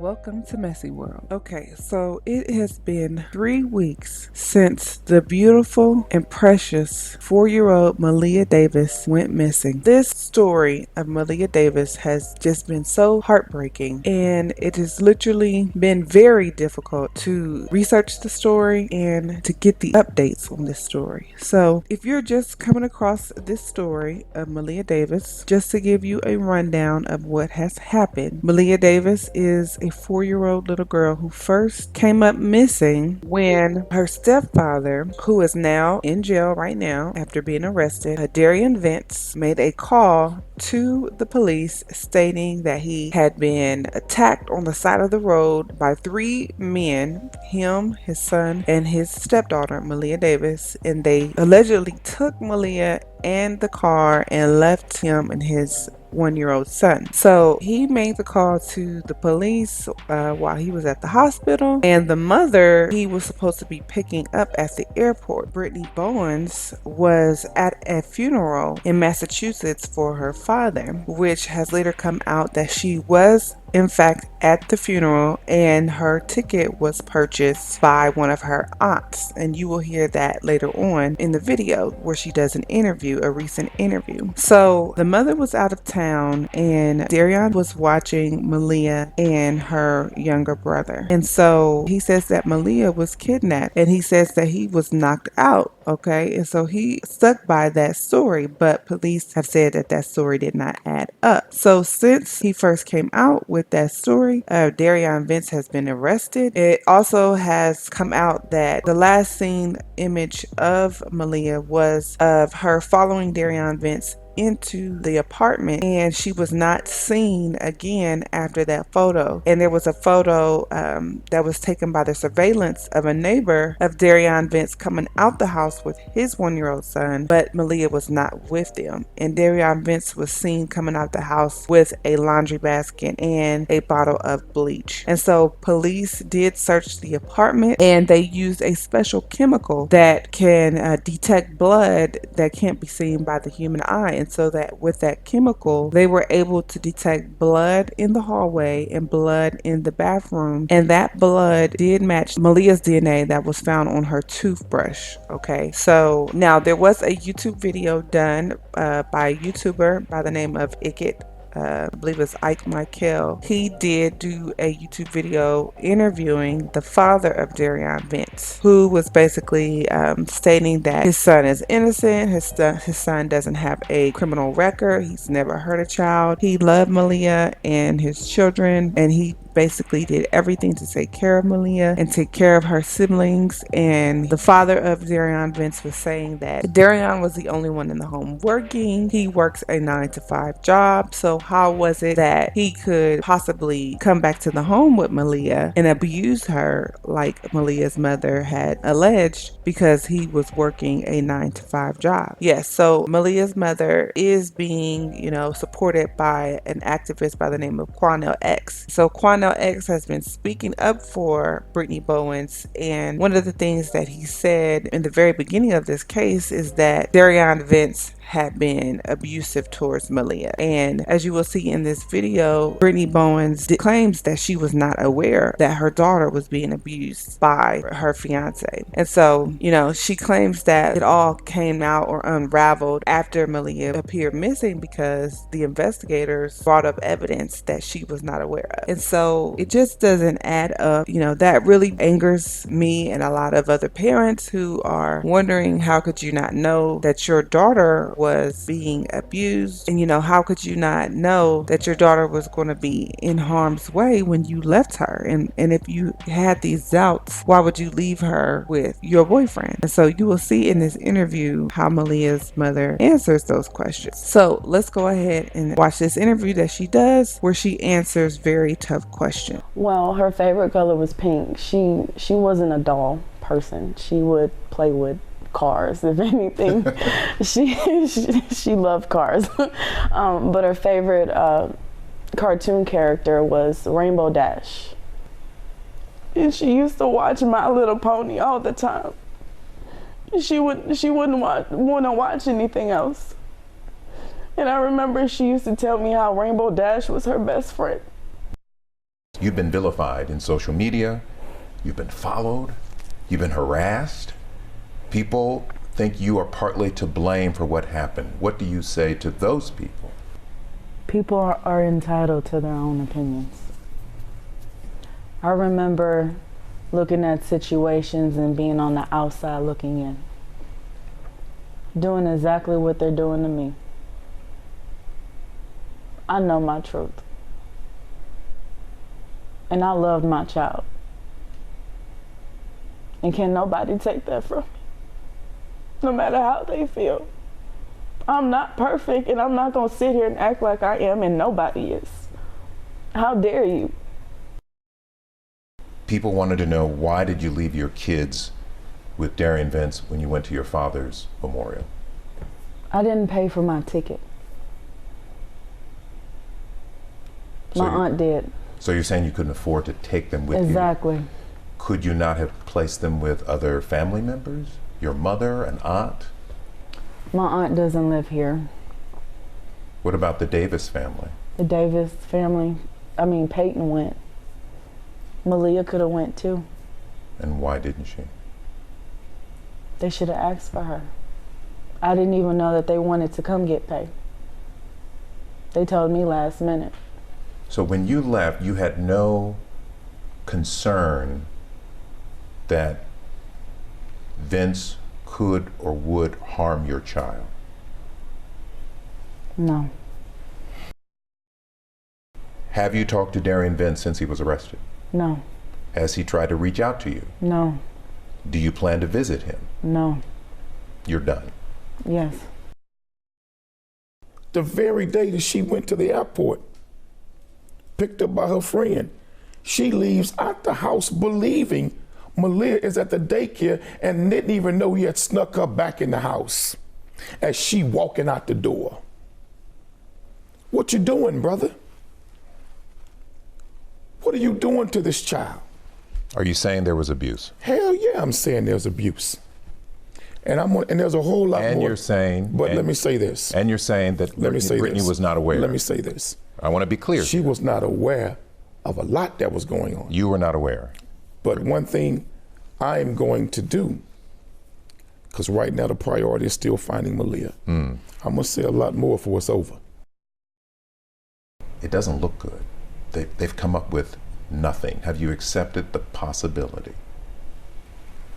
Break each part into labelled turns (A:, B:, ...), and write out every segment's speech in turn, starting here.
A: Welcome to Messy World. Okay, so it has been 3 weeks since the beautiful and precious 4-year-old Maleah Davis went missing. This story of Maleah Davis has just been so heartbreaking, and it has literally been very difficult to research the story and to get the updates on this story. So if you're just coming across this story of Maleah Davis, just to give you a rundown of what has happened. Maleah Davis is a 4-year-old little girl who first came up missing when her stepfather, who is now in jail right now after being arrested, Darian Vince, made a call to the police stating that he had been attacked on the side of the road by 3 men, him, his son, and his stepdaughter, Maleah Davis, and they allegedly took Maleah and the car and left him and his 1-year-old son. So he made the call to the police while he was at the hospital, and the mother he was supposed to be picking up at the airport, Brittany Bowens, was at a funeral in Massachusetts for her father, which has later come out that she was in fact at the funeral and her ticket was purchased by one of her aunts, and you will hear that later on in the video where she does an interview, a recent interview. So the mother was out of town and Darian was watching Maleah and her younger brother, and so he says that Maleah was kidnapped and he says that he was knocked out. Okay, and so he stuck by that story, but police have said that that story did not add up. So since he first came out with that story, Darian Vince has been arrested. It also has come out that the last seen image of Maleah was of her following Darian Vince into the apartment, and she was not seen again after that photo. And there was a photo that was taken by the surveillance of a neighbor of Darian Vince coming out the house with his 1-year-old son, but Maleah was not with them. And Darian Vince was seen coming out the house with a laundry basket and a bottle of bleach. And so police did search the apartment, and they used a special chemical that can detect blood that can't be seen by the human eye. And so that with that chemical, they were able to detect blood in the hallway and blood in the bathroom. And that blood did match Maleah's DNA that was found on her toothbrush. Okay, so now there was a YouTube video done by a YouTuber by the name of Icket. I believe it's Ike Michael. He did do a YouTube video interviewing the father of Darian Vince, who was basically stating that his son is innocent, his son doesn't have a criminal record, he's never hurt a child, he loved Maleah and his children, and he basically did everything to take care of Maleah and take care of her siblings. And the father of Darian Vince was saying that Darian was the only one in the home working. He works a 9-to-5 job, so how was it that he could possibly come back to the home with Maleah and abuse her like Maleah's mother had alleged, because he was working a 9-to-5 job? Yes, so Maleah's mother is being, supported by an activist by the name of Quanell X. So Quanell X has been speaking up for Brittany Bowens, and one of the things that he said in the very beginning of this case is that Darian Vince had been abusive towards Maleah. And as you will see in this video, Brittany Bowens claims that she was not aware that her daughter was being abused by her fiance. And so, she claims that it all came out or unraveled after Maleah appeared missing because the investigators brought up evidence that she was not aware of. And so it just doesn't add up. That really angers me and a lot of other parents who are wondering, how could you not know that your daughter was being abused? And how could you not know that your daughter was going to be in harm's way when you left her? And if you had these doubts, why would you leave her with your boyfriend? And so you will see in this interview how Maleah's mother answers those questions. So let's go ahead and watch this interview that she does, where she answers very tough questions.
B: Well, her favorite color was pink. She wasn't a doll person. She would play with cars, if anything. she loved cars. But her favorite cartoon character was Rainbow Dash. And she used to watch My Little Pony all the time. She wouldn't want to watch anything else. And I remember she used to tell me how Rainbow Dash was her best friend.
C: You've been vilified in social media. You've been followed. You've been harassed. People think you are partly to blame for what happened. What do you say to those people?
B: People are entitled to their own opinions. I remember looking at situations and being on the outside looking in, doing exactly what they're doing to me. I know my truth. And I loved my child. And can nobody take that from me, no matter how they feel. I'm not perfect, and I'm not gonna sit here and act like I am, and nobody is. How dare you?
C: People wanted to know, why did you leave your kids with Darian Vince when you went to your father's memorial?
B: I didn't pay for my ticket. My aunt did.
C: So you're saying you couldn't afford to take them with you?
B: Exactly.
C: Could you not have placed them with other family members? Your mother, an aunt?
B: My aunt doesn't live here.
C: What about the Davis family?
B: The Davis family, Peyton went. Maleah could have went too.
C: And why didn't she?
B: They should have asked for her. I didn't even know that they wanted to come get paid. They told me last minute.
C: So when you left, you had no concern that Vince could or would harm your child?
B: No.
C: Have you talked to Darian Vince since he was arrested?
B: No.
C: Has he tried to reach out to you?
B: No.
C: Do you plan to visit him?
B: No.
C: You're done?
B: Yes.
D: The very day that she went to the airport, picked up by her friend, she leaves out the house believing Maleah is at the daycare and didn't even know he had snuck her back in the house as she walking out the door. What you doing, brother? What are you doing to this child?
C: Are you saying there was abuse?
D: Hell yeah, I'm saying there's abuse. And there's a whole lot more.
C: And you're saying...
D: But let me say this.
C: And you're saying that Brittany was not aware.
D: Let me say this.
C: I want to be clear.
D: She was not aware of a lot that was going on.
C: You were not aware.
D: But one thing I'm going to do, because right now the priority is still finding Maleah. I'm going to say a lot more before it's over.
C: It doesn't look good. They've come up with nothing. Have you accepted the possibility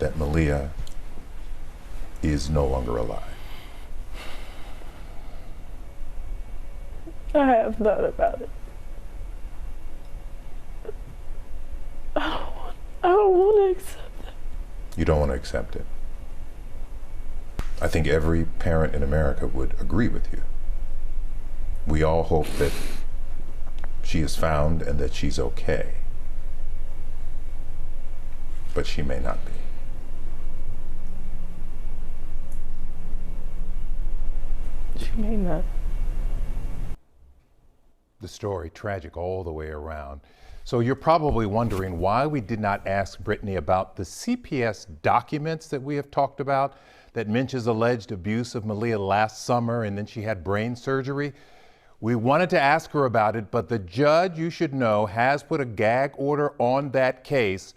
C: that Maleah is no longer alive?
B: I have thought about it. I don't want to accept it.
C: You don't want to accept it. I think every parent in America would agree with you. We all hope that she is found and that she's okay. But she may not be.
B: She may not.
C: The story tragic all the way around. So you're probably wondering why we did not ask Brittany about the CPS documents that we have talked about that mentions alleged abuse of Maleah last summer, and then she had brain surgery. We wanted to ask her about it, but the judge, you should know, has put a gag order on that case,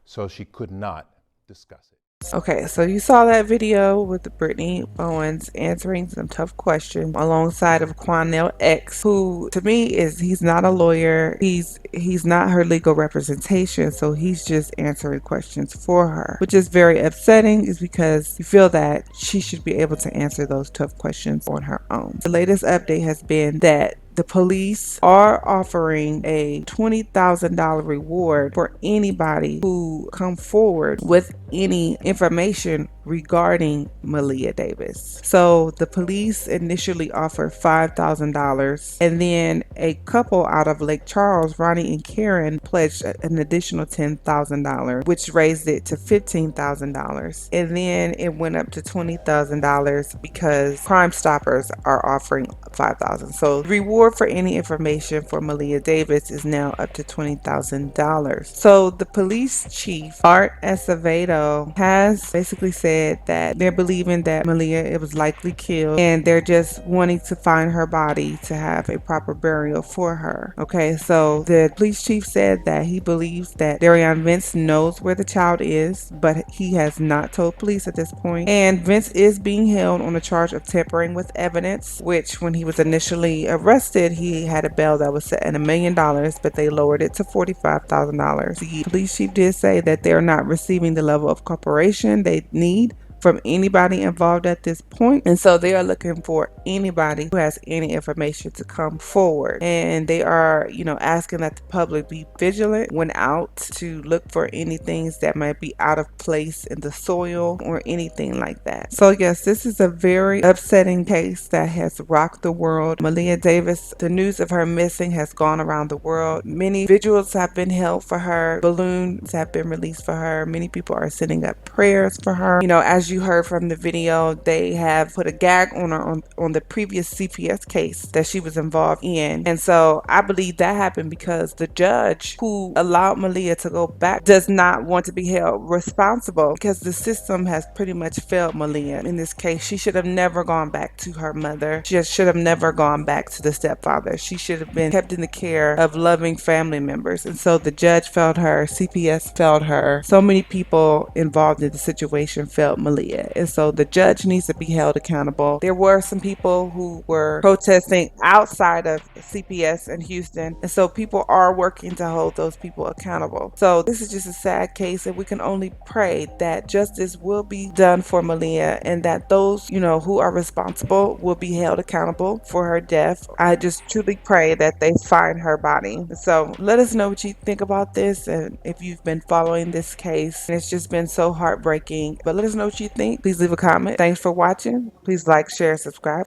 C: so she could not discuss it.
A: Okay, so you saw that video with the Brittany Bowens answering some tough questions alongside of Quanell X, who to me he's not a lawyer. He's not her legal representation, so he's just answering questions for her, which is very upsetting, is because you feel that she should be able to answer those tough questions on her own. The latest update has been that the police are offering a $20,000 reward for anybody who come forward with any information regarding Maleah Davis. So the police initially offered $5,000, and then a couple out of Lake Charles, Ronnie and Karen, pledged an additional $10,000, which raised it to $15,000. And then it went up to $20,000 because Crime Stoppers are offering $5,000. So the reward for any information for Maleah Davis is now up to $20,000. So the police chief, Art Acevedo, has basically said said that they're believing that Maleah, it was likely killed, and they're just wanting to find her body to have a proper burial for her. Okay, so the police chief said that he believes that Darian Vince knows where the child is, but he has not told police at this point. And Vince is being held on a charge of tampering with evidence, which when he was initially arrested, he had a bail that was set at $1 million, but they lowered it to $45,000. The police chief did say that they're not receiving the level of cooperation they need from anybody involved at this point. And so they are looking for anybody who has any information to come forward. And they are, asking that the public be vigilant when out to look for any things that might be out of place in the soil or anything like that. So yes, this is a very upsetting case that has rocked the world. Maleah Davis, the news of her missing has gone around the world. Many vigils have been held for her. Balloons have been released for her. Many people are sending up prayers for her. As you heard from the video, they have put a gag on her on the previous CPS case that she was involved in. And so I believe that happened because the judge who allowed Maleah to go back does not want to be held responsible, because the system has pretty much failed Maleah in this case. She should have never gone back to her mother. She should have never gone back to the stepfather. She should have been kept in the care of loving family members. And so the judge failed her, CPS failed her. So many people involved in the situation failed Maleah. And so the judge needs to be held accountable. There were some people who were protesting outside of CPS in Houston, and so people are working to hold those people accountable. So this is just a sad case, and we can only pray that justice will be done for Maleah, and that those who are responsible will be held accountable for her death. I just truly pray that they find her body. So let us know what you think about this, and if you've been following this case. It's just been so heartbreaking, but let us know what you think. Please leave a comment. Thanks for watching. Please like, share, subscribe.